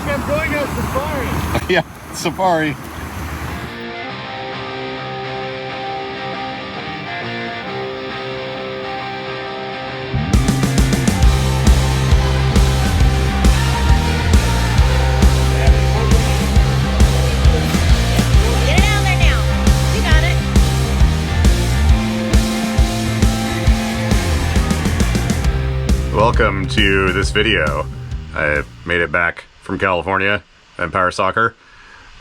like I'm going on safari. Yeah, safari. Get it out there now. You got it. Welcome to this video. I made it back from California and Power Soccer.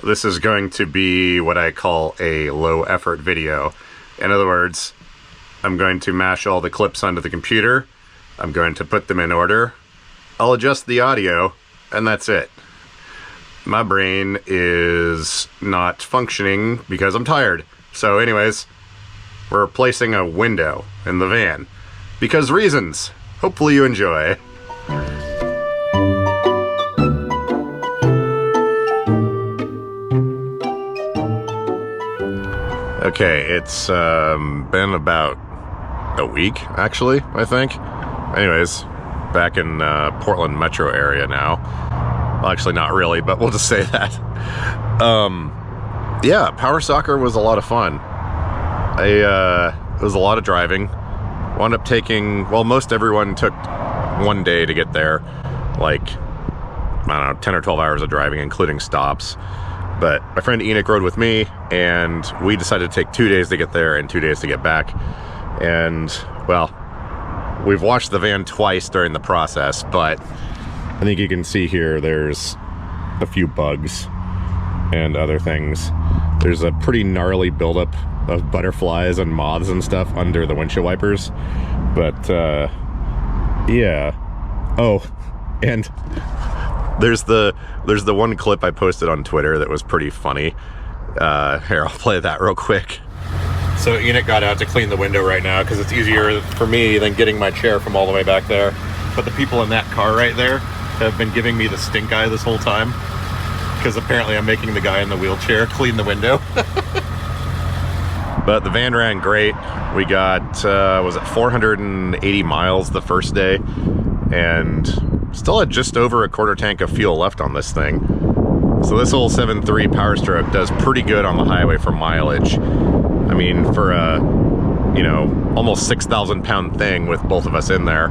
This is going to be what I call a low effort video. In other words, I'm going to mash all the clips onto the computer. I'm going to put them in order. I'll adjust the audio, and that's it. My brain is not functioning because I'm tired. So anyways, we're replacing a window in the van. Because reasons. Hopefully you enjoy. Okay, it's been about a week, actually, I think. Anyways, back in Portland metro area now. Well, actually not really, but we'll just say that. Yeah, Power Soccer was a lot of fun. It was a lot of driving. Wound up taking, well, most everyone took 1 day to get there. Like, I don't know, 10 or 12 hours of driving, including stops. But my friend Enoch rode with me, and we decided to take 2 days to get there and 2 days to get back. And, well, we've washed the van twice during the process, but I think you can see here there's a few bugs and other things. There's a pretty gnarly buildup of butterflies and moths and stuff under the windshield wipers. But, yeah. Oh, and there's the one clip I posted on Twitter that was pretty funny. Here, I'll play that real quick. So Enoch got out to clean the window right now because it's easier for me than getting my chair from all the way back there. But the people in that car right there have been giving me the stink eye this whole time because apparently I'm making the guy in the wheelchair clean the window. But the van ran great. We got, was it 480 miles the first day, and still had just over a quarter tank of fuel left on this thing. So this old 7.3 Power Stroke does pretty good on the highway for mileage. I mean, for a, you know, almost 6,000 pound thing with both of us in there.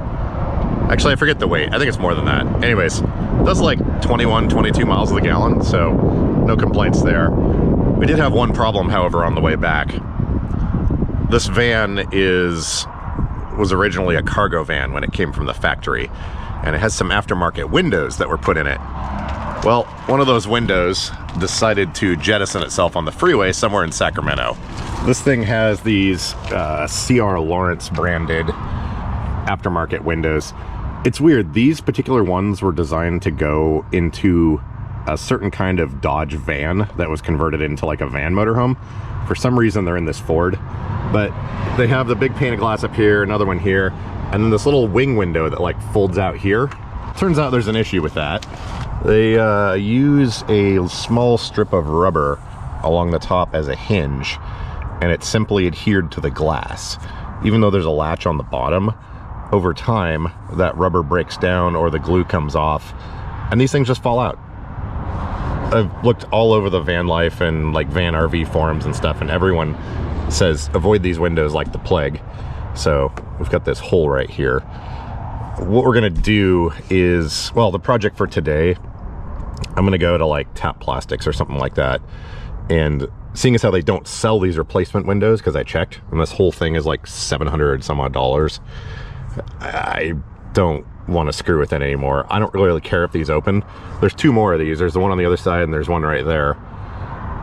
Actually, I forget the weight. I think it's more than that. Anyways, it does like 21, 22 miles to the gallon, so no complaints there. We did have one problem, however, on the way back. This van was originally a cargo van when it came from the factory, and it has some aftermarket windows that were put in it. Well, one of those windows decided to jettison itself on the freeway somewhere in Sacramento. This thing has these CR Lawrence branded aftermarket windows. It's weird, these particular ones were designed to go into a certain kind of Dodge van that was converted into like a van motorhome. For some reason they're in this Ford, but they have the big pane of glass up here, another one here, and then this little wing window that like folds out here. Turns out there's an issue with that. They use a small strip of rubber along the top as a hinge, and it's simply adhered to the glass. Even though there's a latch on the bottom, over time that rubber breaks down or the glue comes off, and these things just fall out. I've looked all over the van life and like van RV forums and stuff, and everyone says avoid these windows like the plague. So we've got this hole right here. What we're gonna do is, well, the project for today, I'm gonna go to like Tap Plastics or something like that, and seeing as how they don't sell these replacement windows, because I checked, and this whole thing is like $700 some odd dollars, I don't want to screw with it anymore. I don't really care if these open. There's two more of these. There's the one on the other side and there's one right there.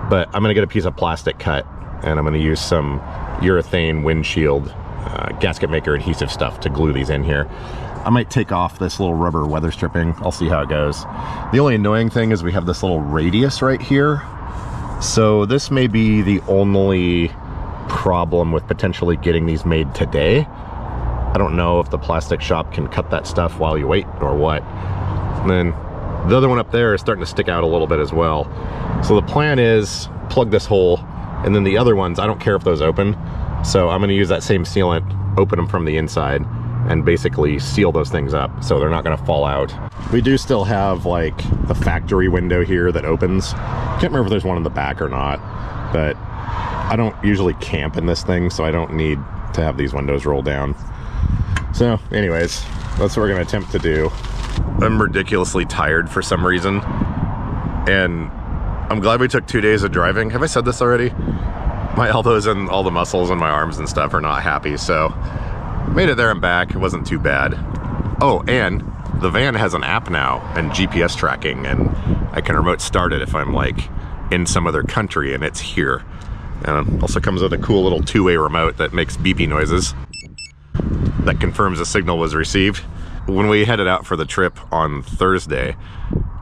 But I'm gonna get a piece of plastic cut, and I'm gonna use some urethane windshield gasket maker adhesive stuff to glue these in here. I might take off this little rubber weather stripping. I'll see how it goes. The only annoying thing is we have this little radius right here. So this may be the only problem with potentially getting these made today. I don't know if the plastic shop can cut that stuff while you wait or what. And then the other one up there is starting to stick out a little bit as well. So the plan is plug this hole, and then the other ones, I don't care if those open. So I'm gonna use that same sealant, open them from the inside, and basically seal those things up so they're not gonna fall out. We do still have like the factory window here that opens. Can't remember if there's one in the back or not, but I don't usually camp in this thing, so I don't need to have these windows roll down. So anyways, that's what we're gonna attempt to do. I'm ridiculously tired for some reason, and I'm glad we took 2 days of driving. Have I said this already? My elbows and all the muscles in my arms and stuff are not happy, so made it there and back. It wasn't too bad. Oh, and the van has an app now and GPS tracking, and I can remote start it if I'm like in some other country and it's here. And also comes with a cool little two-way remote that makes beepy noises that confirms the signal was received. When we headed out for the trip on Thursday,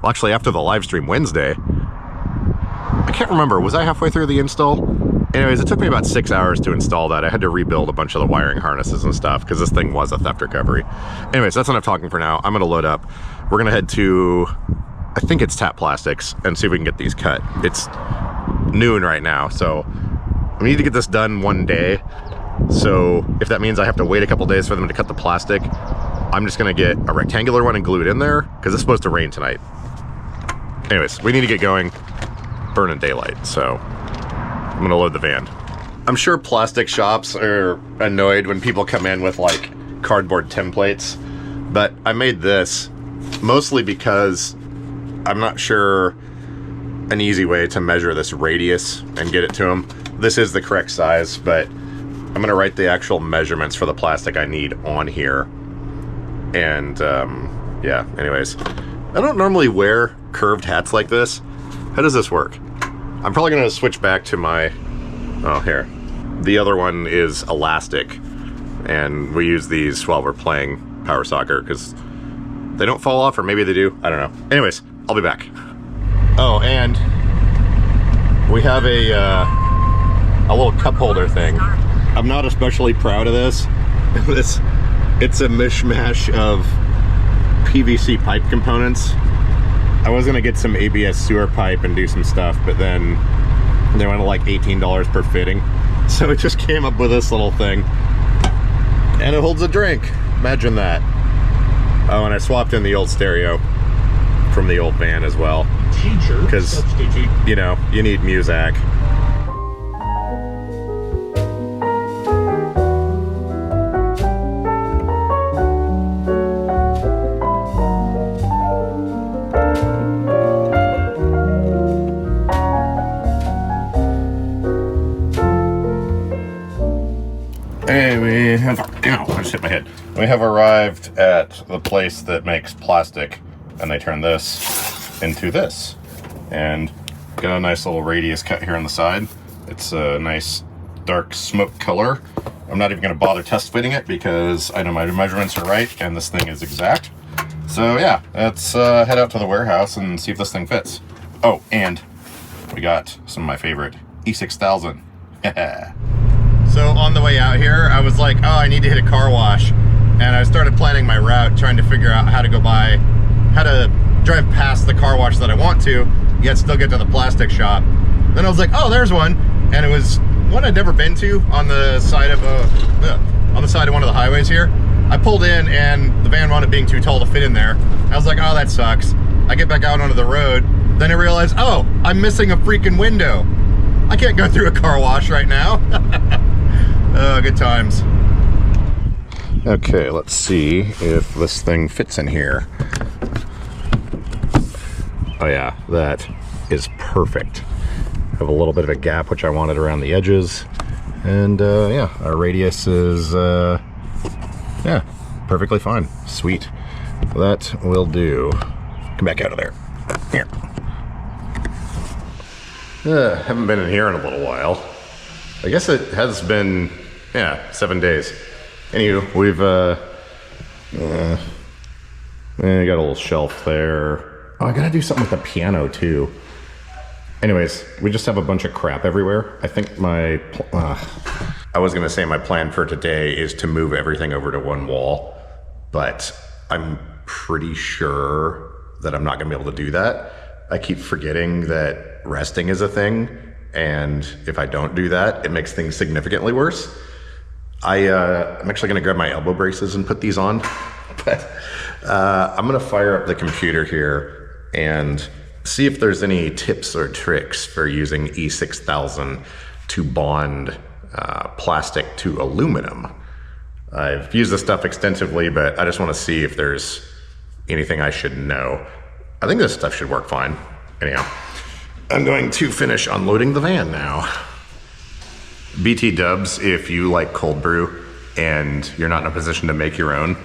well, actually after the live stream Wednesday, I can't remember, was I halfway through the install? Anyways, it took me about 6 hours to install that. I had to rebuild a bunch of the wiring harnesses and stuff because this thing was a theft recovery. Anyways, that's enough talking for now. I'm gonna load up. We're gonna head to, I think it's Tap Plastics, and see if we can get these cut. It's noon right now, so we need to get this done one day. So if that means I have to wait a couple days for them to cut the plastic, I'm just gonna get a rectangular one and glue it in there because it's supposed to rain tonight. Anyways, we need to get going, burning daylight, so I'm gonna load the van. I'm sure plastic shops are annoyed when people come in with like cardboard templates, but I made this mostly because I'm not sure an easy way to measure this radius and get it to them. This is the correct size, but I'm gonna write the actual measurements for the plastic I need on here. And yeah, anyways, I don't normally wear curved hats like this. How does this work? I'm probably gonna switch back to my, oh here. The other one is elastic, and we use these while we're playing power soccer because they don't fall off, or maybe they do, I don't know. Anyways, I'll be back. Oh, and we have a little cup holder thing. I'm not especially proud of this. It's a mishmash of PVC pipe components. I was gonna get some ABS sewer pipe and do some stuff, but then they went to like $18 per fitting. So it just came up with this little thing. And it holds a drink. Imagine that. Oh, and I swapped in the old stereo from the old van as well. Because, you know, you need music. Hey, we have, ow, I just hit my head. We have arrived at the place that makes plastic, and they turn this into this. And got a nice little radius cut here on the side. It's a nice dark smoke color. I'm not even gonna bother test fitting it because I know my measurements are right and this thing is exact. So yeah, let's head out to the warehouse and see if this thing fits. Oh, and we got some of my favorite E6000. So on the way out here, I was like, oh, I need to hit a car wash. And I started planning my route, trying to figure out how to drive past the car wash that I want to, yet still get to the plastic shop. Then I was like, oh, there's one. And it was one I'd never been to on the side of one of the highways here. I pulled in and the van wound up being too tall to fit in there. I was like, oh, that sucks. I get back out onto the road. Then I realized, oh, I'm missing a freaking window. I can't go through a car wash right now. Oh, good times. Okay, let's see if this thing fits in here. Oh yeah, that is perfect. Have a little bit of a gap, which I wanted around the edges. And yeah, our radius is, yeah, perfectly fine. Sweet. That will do. Come back out of there. Here. Haven't been in here in a little while. I guess it has been, yeah, 7 days. Anywho, we've got a little shelf there. Oh, I gotta do something with the piano too. Anyways, we just have a bunch of crap everywhere. I think I was gonna say my plan for today is to move everything over to one wall, but I'm pretty sure that I'm not gonna be able to do that. I keep forgetting that resting is a thing, and if I don't do that, it makes things significantly worse. I'm actually going to grab my elbow braces and put these on, but I'm going to fire up the computer here and see if there's any tips or tricks for using E6000 to bond plastic to aluminum. I've used this stuff extensively, but I just want to see if there's anything I should know. I think this stuff should work fine. Anyhow, I'm going to finish unloading the van now. BT dubs, if you like cold brew and you're not in a position to make your own,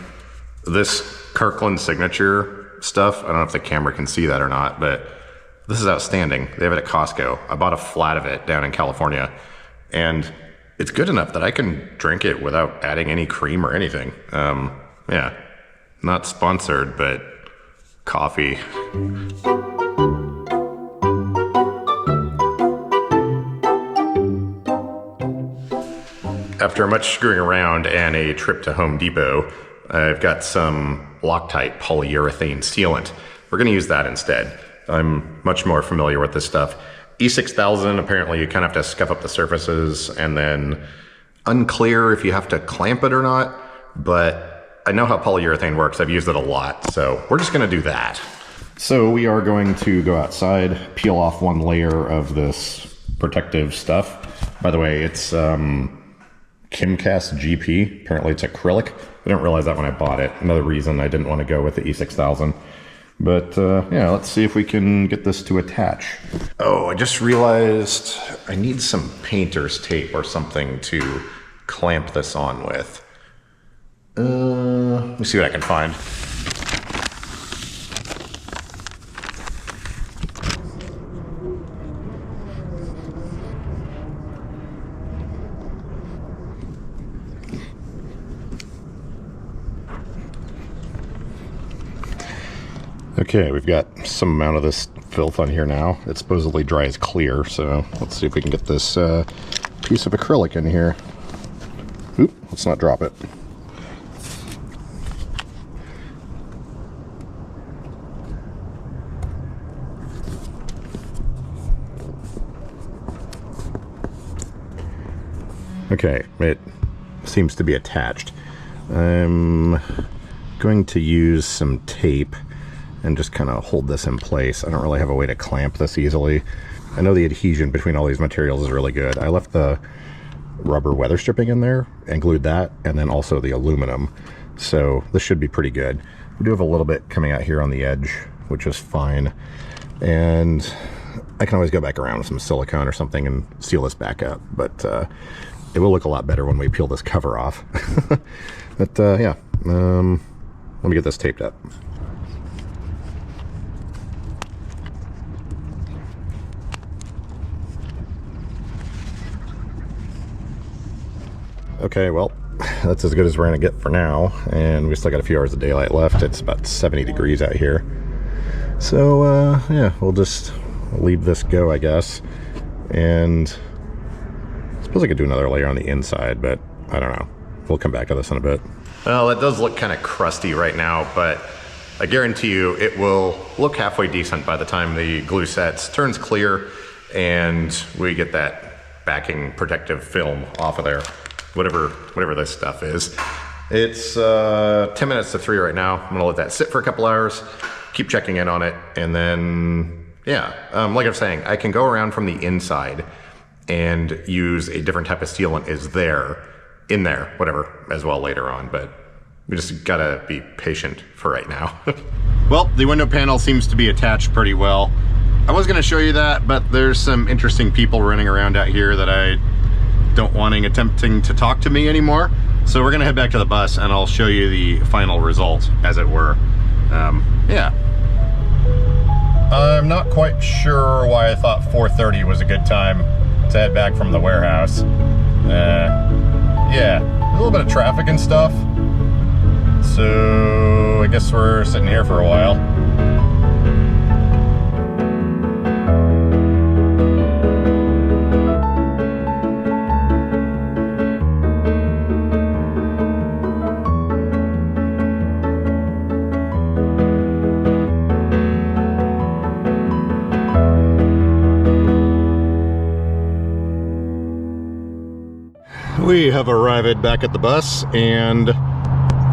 this Kirkland Signature stuff, I don't know if the camera can see that or not, but this is outstanding. They have it at Costco. I bought a flat of it down in California, and it's good enough that I can drink it without adding any cream or anything. Yeah, not sponsored, but coffee. After much screwing around and a trip to Home Depot, I've got some Loctite polyurethane sealant. We're going to use that instead. I'm much more familiar with this stuff. E6000, apparently you kind of have to scuff up the surfaces, and then unclear if you have to clamp it or not, but I know how polyurethane works. I've used it a lot, so we're just going to do that. So we are going to go outside, peel off one layer of this protective stuff. By the way, it's Kimcast GP. Apparently it's acrylic. I didn't realize that when I bought it. Another reason I didn't want to go with the E6000. But yeah, let's see if we can get this to attach. Oh, I just realized I need some painter's tape or something to clamp this on with. Let me see what I can find. Okay, we've got some amount of this filth on here now. It supposedly dries clear, so let's see if we can get this piece of acrylic in here. Oop, let's not drop it. Okay, it seems to be attached. I'm going to use some tape and just kind of hold this in place. I don't really have a way to clamp this easily. I know the adhesion between all these materials is really good. I left the rubber weather stripping in there and glued that, and then also the aluminum. So this should be pretty good. We do have a little bit coming out here on the edge, which is fine. And I can always go back around with some silicone or something and seal this back up. But it will look a lot better when we peel this cover off. But yeah, let me get this taped up. Okay, well, that's as good as we're gonna get for now, and we still got a few hours of daylight left. It's about 70 degrees out here. So, yeah, we'll just leave this go, I guess. And I suppose I could do another layer on the inside, but I don't know. We'll come back to this in a bit. Well, it does look kind of crusty right now, but I guarantee you it will look halfway decent by the time the glue sets, turns clear, and we get that backing protective film off of there. Whatever this stuff is. It's 10 minutes to 3 right now. I'm gonna let that sit for a couple hours, keep checking in on it, and then, yeah, like I'm saying, I can go around from the inside and use a different type of sealant in there, whatever, as well later on, but we just gotta be patient for right now. Well, the window panel seems to be attached pretty well. I was gonna show you that, but there's some interesting people running around out here that I don't attempting to talk to me anymore. So we're gonna head back to the bus and I'll show you the final result, as it were. Yeah. I'm not quite sure why I thought 4:30 was a good time to head back from the warehouse. Yeah, a little bit of traffic and stuff. So I guess we're sitting here for a while. We have arrived back at the bus, and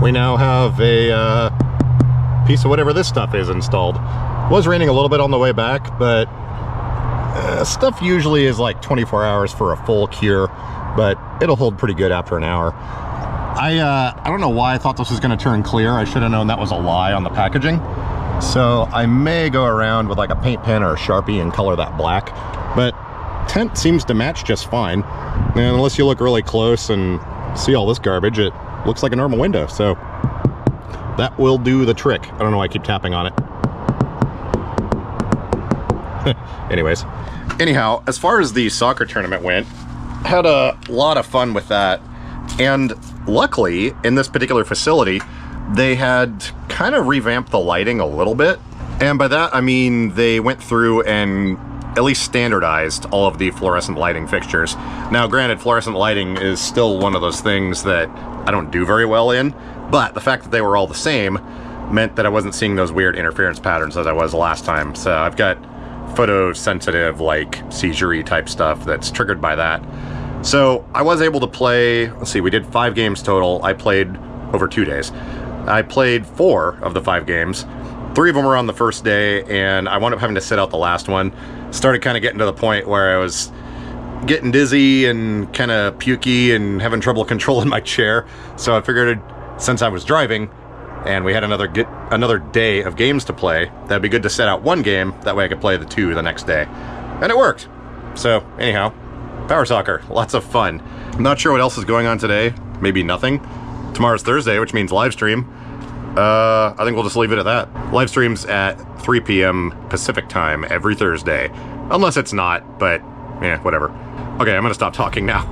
we now have a piece of whatever this stuff is installed. It was raining a little bit on the way back, but stuff usually is like 24 hours for a full cure, but it'll hold pretty good after an hour. I don't know why I thought this was going to turn clear. I should have known that was a lie on the packaging. So I may go around with like a paint pen or a Sharpie and color that black, but tent seems to match just fine. And unless you look really close and see all this garbage, it looks like a normal window. So that will do the trick. I don't know why I keep tapping on it. Anyhow, as far as the soccer tournament went, had a lot of fun with that. And luckily, in this particular facility, they had kind of revamped the lighting a little bit. And by that, I mean they went through and at least standardized all of the fluorescent lighting fixtures. Now, granted, fluorescent lighting is still one of those things that I don't do very well in, but the fact that they were all the same meant that I wasn't seeing those weird interference patterns as I was last time. So I've got photosensitive, like seizure-y type stuff that's triggered by that. So I was able to play, let's see, we did 5 games total. I played over 2 days. I played 4 of the 5 games. 3 of them were on the first day, and I wound up having to sit out the last one. Started kind of getting to the point where I was getting dizzy and kind of pukey and having trouble controlling my chair. So I figured, since I was driving and we had another day of games to play, that'd be good to set out 1 game. That way I could play the 2 the next day. And it worked. So anyhow, power soccer, lots of fun. I'm not sure what else is going on today. Maybe nothing. Tomorrow's Thursday, which means live stream. I think we'll just leave it at that. Live streams at 3 p.m. Pacific time every Thursday. Unless it's not, but yeah, whatever. Okay, I'm gonna stop talking now.